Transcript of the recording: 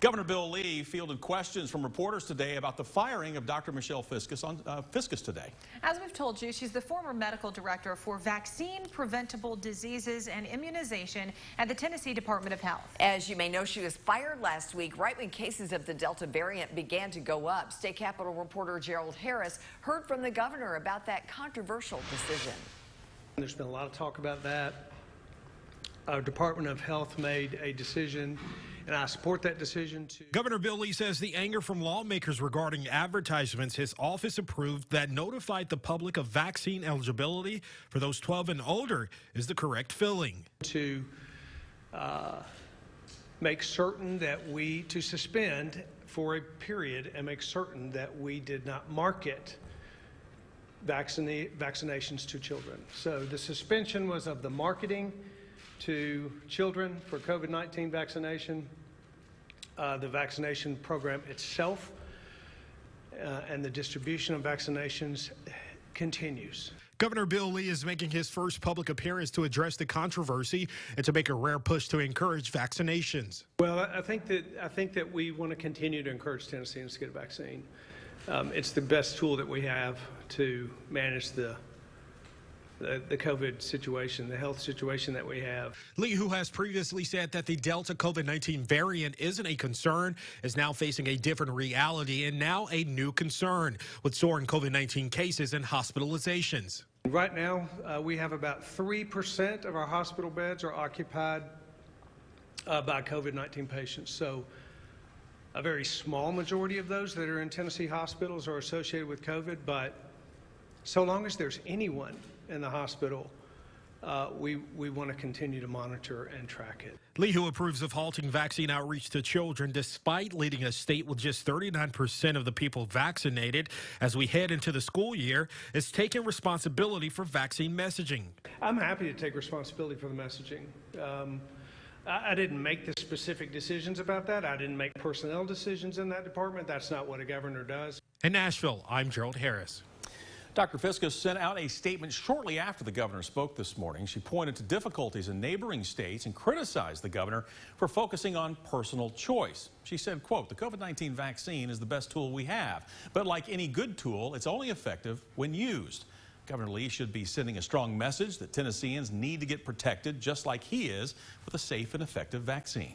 Governor Bill Lee fielded questions from reporters today about the firing of Dr. Michelle Fiscus on Fiscus today. As we've told you, she's the former medical director for vaccine preventable diseases and immunization at the Tennessee Department of Health. As you may know, she was fired last week right when cases of the Delta variant began to go up. State Capitol reporter Gerald Harris heard from the governor about that controversial decision. There's been a lot of talk about that. Our Department of Health made a decision, and I support that decision. Governor Bill Lee says the anger from lawmakers regarding advertisements his office approved that notified the public of vaccine eligibility for those 12 and older is the correct filling. To make certain that to suspend for a period and make certain that we did not market vaccinations to children. So the suspension was of the marketing to children for COVID-19 vaccination, the vaccination program itself, and the distribution of vaccinations continues. Governor Bill Lee is making his first public appearance to address the controversy and to make a rare push to encourage vaccinations. Well, I think that we want to continue to encourage Tennesseans to get a vaccine. It's the best tool that we have to manage the COVID situation, the health situation that we have. Lee, who has previously said that the Delta COVID-19 variant isn't a concern, is now facing a different reality and now a new concern with soaring COVID-19 cases and hospitalizations. Right now, we have about 3% of our hospital beds are occupied by COVID-19 patients. So a very small majority of those that are in Tennessee hospitals are associated with COVID, but so long as there's anyone in the hospital, we want to continue to monitor and track it. Lee, who approves of halting vaccine outreach to children despite leading a state with just 39% of the people vaccinated as we head into the school year, is taking responsibility for vaccine messaging. I'm happy to take responsibility for the messaging. I didn't make the specific decisions about that. I didn't make personnel decisions in that department. That's not what a governor does. In Nashville, I'm Gerald Harris. Dr. Fiscus sent out a statement shortly after the governor spoke this morning. She pointed to difficulties in neighboring states and criticized the governor for focusing on personal choice. She said, quote, "The COVID-19 vaccine is the best tool we have, but like any good tool, it's only effective when used." Governor Lee should be sending a strong message that Tennesseans need to get protected just like he is with a safe and effective vaccine.